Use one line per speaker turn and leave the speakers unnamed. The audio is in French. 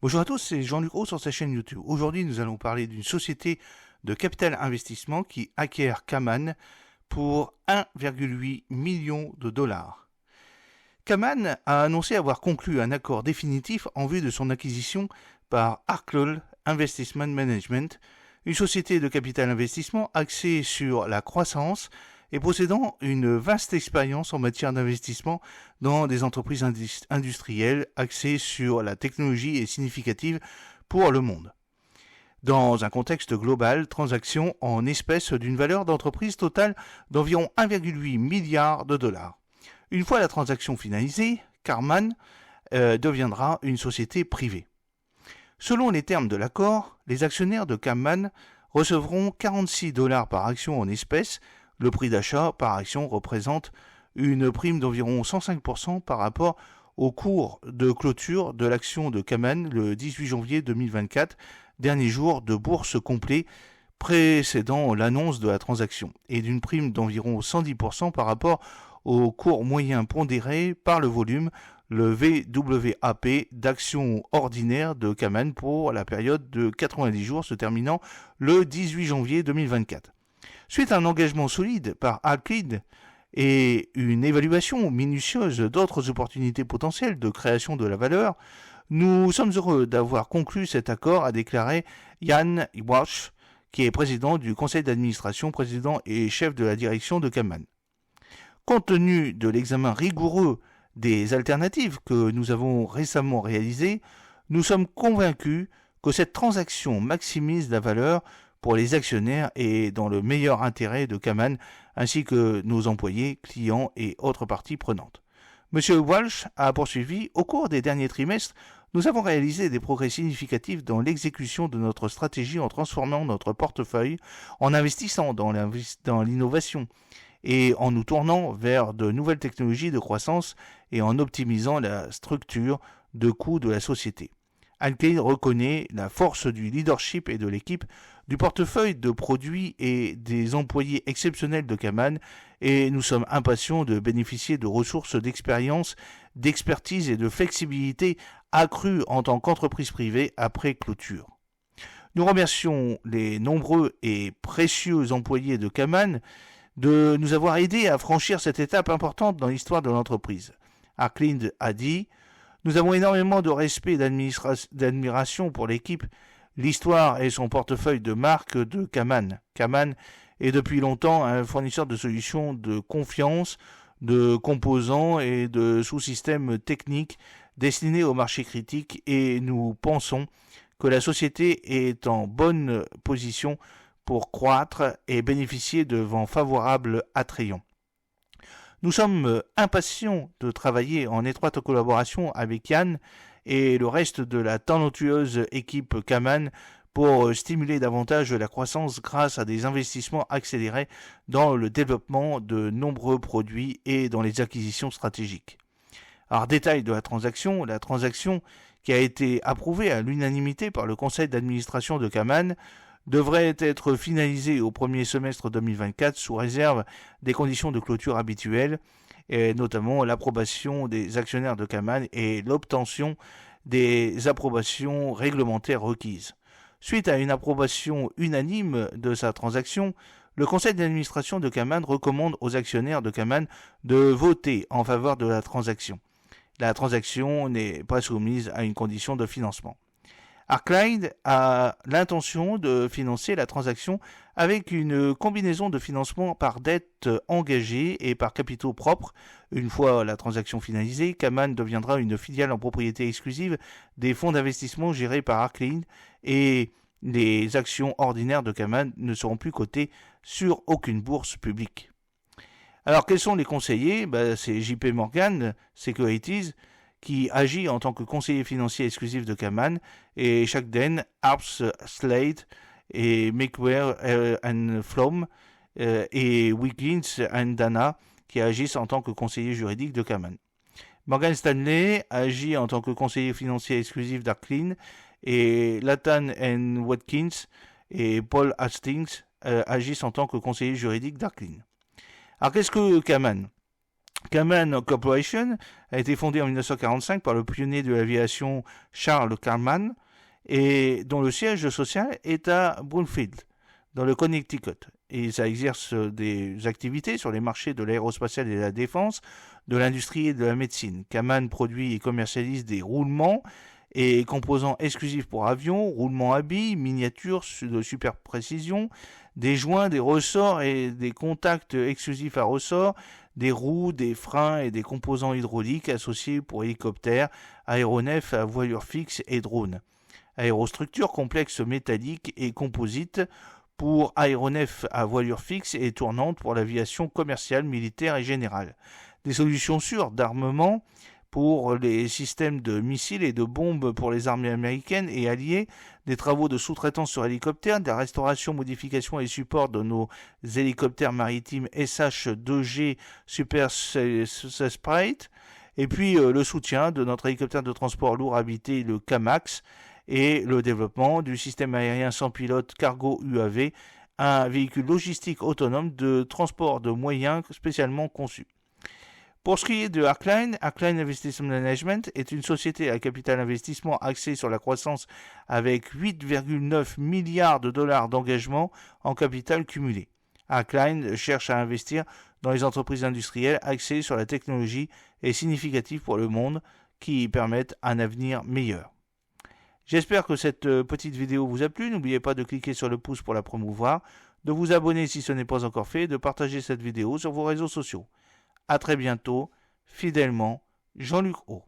Bonjour à tous, c'est Jean-Luc Roux sur sa chaîne YouTube. Aujourd'hui, nous allons parler d'une société de capital investissement qui acquiert Kaman pour 1,8 million de dollars. Kaman a annoncé avoir conclu un accord définitif en vue de son acquisition par Arklow Investment Management, une société de capital investissement axée sur la croissance et possédant une vaste expérience en matière d'investissement dans des entreprises industrielles axées sur la technologie et significative pour le monde. Dans un contexte global, transaction en espèces d'une valeur d'entreprise totale d'environ 1,8 milliard de dollars. Une fois la transaction finalisée, Kaman deviendra une société privée. Selon les termes de l'accord, les actionnaires de Kaman recevront 46 dollars par action en espèces. Le prix d'achat par action représente une prime d'environ 105% par rapport au cours de clôture de l'action de Kaman le 18 janvier 2024, dernier jour de bourse complet précédant l'annonce de la transaction, et d'une prime d'environ 110% par rapport au cours moyen pondéré par le volume, le VWAP d'actions ordinaires de Kaman pour la période de 90 jours se terminant le 18 janvier 2024. Suite à un engagement solide par Arklow et une évaluation minutieuse d'autres opportunités potentielles de création de la valeur, nous sommes heureux d'avoir conclu cet accord, a déclaré Jan Walsh, qui est président du conseil d'administration, président et chef de la direction de Kaman. Compte tenu de l'examen rigoureux des alternatives que nous avons récemment réalisées, nous sommes convaincus que cette transaction maximise la valeur pour les actionnaires et dans le meilleur intérêt de Kaman ainsi que nos employés, clients et autres parties prenantes. Monsieur Walsh a poursuivi, au cours des derniers trimestres, nous avons réalisé des progrès significatifs dans l'exécution de notre stratégie en transformant notre portefeuille, en investissant dans l'innovation et en nous tournant vers de nouvelles technologies de croissance et en optimisant la structure de coûts de la société. Arklow reconnaît la force du leadership et de l'équipe, du portefeuille de produits et des employés exceptionnels de Kaman, et nous sommes impatients de bénéficier de ressources d'expérience, d'expertise et de flexibilité accrues en tant qu'entreprise privée après clôture. Nous remercions les nombreux et précieux employés de Kaman de nous avoir aidés à franchir cette étape importante dans l'histoire de l'entreprise. Arklow a dit: nous avons énormément de respect et d'admiration pour l'équipe, l'histoire et son portefeuille de marques de Kaman. Kaman est depuis longtemps un fournisseur de solutions de confiance, de composants et de sous-systèmes techniques destinés au marché critique, et nous pensons que la société est en bonne position pour croître et bénéficier de vents favorables attrayants. Nous sommes impatients de travailler en étroite collaboration avec Yann et le reste de la talentueuse équipe Kaman pour stimuler davantage la croissance grâce à des investissements accélérés dans le développement de nombreux produits et dans les acquisitions stratégiques. Alors, détail de la transaction qui a été approuvée à l'unanimité par le conseil d'administration de Kaman devrait être finalisée au premier semestre 2024 sous réserve des conditions de clôture habituelles, et notamment l'approbation des actionnaires de Kaman et l'obtention des approbations réglementaires requises. Suite à une approbation unanime de sa transaction, le conseil d'administration de Kaman recommande aux actionnaires de Kaman de voter en faveur de la transaction. La transaction n'est pas soumise à une condition de financement. Arklow a l'intention de financer la transaction avec une combinaison de financement par dette engagée et par capitaux propres. Une fois la transaction finalisée, Kaman deviendra une filiale en propriété exclusive des fonds d'investissement gérés par Arklow, et les actions ordinaires de Kaman ne seront plus cotées sur aucune bourse publique. Alors, quels sont les conseillers ? C'est JP Morgan Securities, qui agit en tant que conseiller financier exclusif de Kaman, et Shakden, Arps, Slade, et Macquarie Flom, et Wilkins Dana, qui agissent en tant que conseiller juridique de Kaman. Morgan Stanley agit en tant que conseiller financier exclusif d'Arklin, et Lathan Watkins et Paul Hastings agissent en tant que conseiller juridique d'Arklin. Alors, qu'est-ce que Kaman ? Karman Corporation a été fondée en 1945 par le pionnier de l'aviation Charles Karman et dont le siège social est à Broomfield, dans le Connecticut. Et ça exerce des activités sur les marchés de l'aérospatiale et de la défense, de l'industrie et de la médecine. Karman produit et commercialise des roulements et composants exclusifs pour avions, roulements à billes, miniatures de super précision, des joints, des ressorts et des contacts exclusifs à ressorts, des roues, des freins et des composants hydrauliques associés pour hélicoptères, aéronefs à voilure fixe et drones. Aérostructures complexes métalliques et composites pour aéronefs à voilure fixe et tournante pour l'aviation commerciale, militaire et générale. Des solutions sûres d'armement pour les systèmes de missiles et de bombes pour les armées américaines et alliées, des travaux de sous-traitance sur hélicoptères, de la restauration, modification et support de nos hélicoptères maritimes SH-2G Super Sprite, et puis le soutien de notre hélicoptère de transport lourd habité, le CAMAX, et le développement du système aérien sans pilote Cargo UAV, un véhicule logistique autonome de transport de moyens spécialement conçu. Pour ce qui est de Arcline, Arcline Investment Management est une société à capital investissement axée sur la croissance avec 8,9 milliards de dollars d'engagement en capital cumulé. Arcline cherche à investir dans les entreprises industrielles axées sur la technologie et significatives pour le monde qui permettent un avenir meilleur. J'espère que cette petite vidéo vous a plu. N'oubliez pas de cliquer sur le pouce pour la promouvoir, de vous abonner si ce n'est pas encore fait et de partager cette vidéo sur vos réseaux sociaux. À très bientôt, fidèlement, Jean-Luc O.